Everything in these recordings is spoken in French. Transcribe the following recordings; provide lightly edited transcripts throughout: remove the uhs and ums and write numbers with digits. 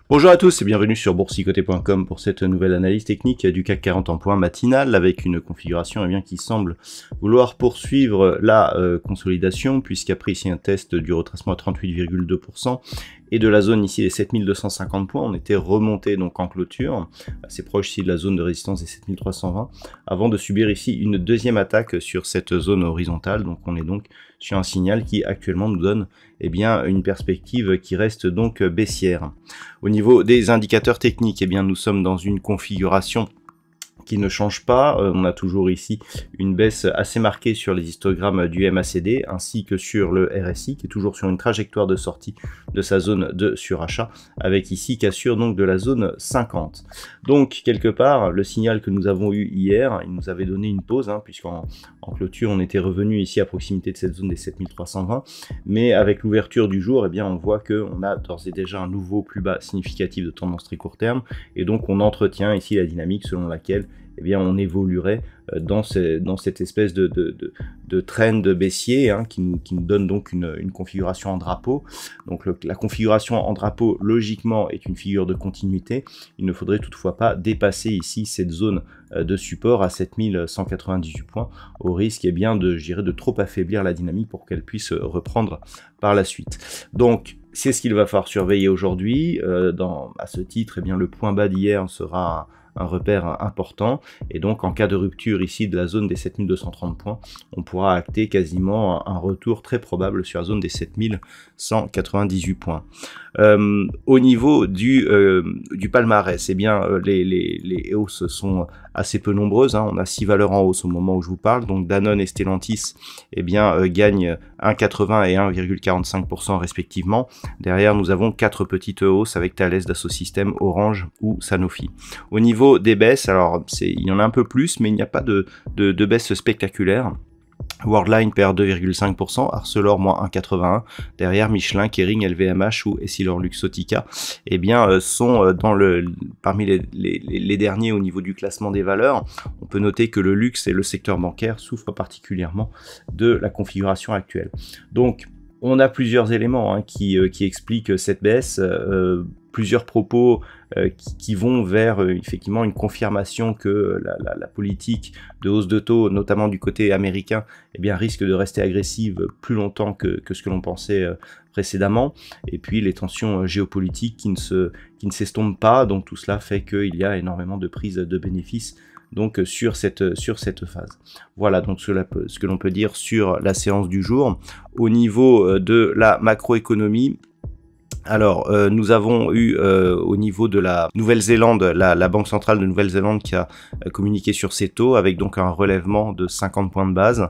Bonjour à tous et bienvenue sur boursicoté.com pour cette nouvelle analyse technique du CAC 40 en point matinale avec une configuration qui semble vouloir poursuivre la consolidation puisqu'après ici un test du retracement à 38,2% et de la zone ici des 7250 points, on était remonté donc en clôture, assez proche ici de la zone de résistance des 7320 avant de subir ici une deuxième attaque sur cette zone horizontale. Donc on est donc sur un signal qui actuellement nous donne une perspective qui reste donc baissière. Au niveau des indicateurs techniques, nous sommes dans une configuration qui ne change pas. On a toujours ici une baisse assez marquée sur les histogrammes du MACD ainsi que sur le RSI qui est toujours sur une trajectoire de sortie de sa zone de surachat avec ici cassure donc de la zone 50. Donc quelque part le signal que nous avons eu hier, il nous avait donné une pause puisqu'en clôture on était revenu ici à proximité de cette zone des 7320, mais avec l'ouverture du jour on voit que on a d'ores et déjà un nouveau plus bas significatif de tendance très court terme et donc on entretient ici la dynamique selon laquelle on évoluerait dans cette espèce de trend baissier qui nous donne donc une configuration en drapeau. Donc la configuration en drapeau logiquement est une figure de continuité. Il ne faudrait toutefois pas dépasser ici cette zone de support à 7198 points au risque de trop affaiblir la dynamique pour qu'elle puisse reprendre par la suite. Donc c'est ce qu'il va falloir surveiller aujourd'hui. À ce titre, le point bas d'hier sera un repère important et donc en cas de rupture ici de la zone des 7230 points, on pourra acter quasiment un retour très probable sur la zone des 7198 points. Au niveau du palmarès, les hausses sont assez peu nombreuses, on a 6 valeurs en hausse au moment où je vous parle, donc Danone et Stellantis gagnent 1,80 et 1,45% respectivement. Derrière nous avons 4 petites hausses avec Thales, Dassault Systèmes, Orange ou Sanofi. Au niveau des baisses, alors il y en a un peu plus, mais il n'y a pas de baisse spectaculaire. Worldline perd 2,5%, Arcelor moins 1,81%, derrière Michelin, Kering, LVMH ou EssilorLuxottica sont parmi les derniers au niveau du classement des valeurs. On peut noter que le luxe et le secteur bancaire souffrent particulièrement de la configuration actuelle. Donc on a plusieurs éléments qui expliquent cette baisse, plusieurs propos qui vont vers effectivement une confirmation que la politique de hausse de taux, notamment du côté américain, risque de rester agressive plus longtemps que ce que l'on pensait précédemment, et puis les tensions géopolitiques qui ne s'estompent pas, donc tout cela fait qu'il y a énormément de prises de bénéfices donc sur cette phase. Voilà donc ce que l'on peut dire sur la séance du jour. Au niveau de la macroéconomie, alors, nous avons eu au niveau de la Nouvelle-Zélande, la Banque centrale de Nouvelle-Zélande qui a communiqué sur ses taux avec donc un relèvement de 50 points de base.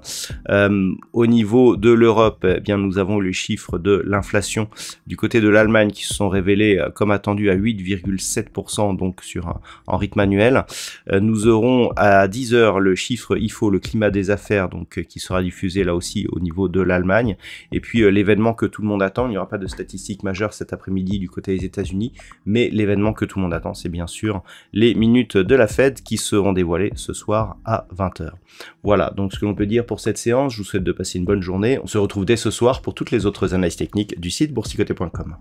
Au niveau de l'Europe, nous avons les chiffres de l'inflation du côté de l'Allemagne qui se sont révélés comme attendu à 8,7% donc en rythme annuel. Nous aurons à 10 h le chiffre IFO, le climat des affaires, donc qui sera diffusé là aussi au niveau de l'Allemagne. Et puis l'événement que tout le monde attend, il n'y aura pas de statistiques majeures cet après-midi du côté des États-Unis, mais l'événement que tout le monde attend, c'est bien sûr les minutes de la Fed qui seront dévoilées ce soir à 20 h. Voilà donc ce que l'on peut dire pour cette séance. Je vous souhaite de passer une bonne journée. On se retrouve dès ce soir pour toutes les autres analyses techniques du site boursicoté.com.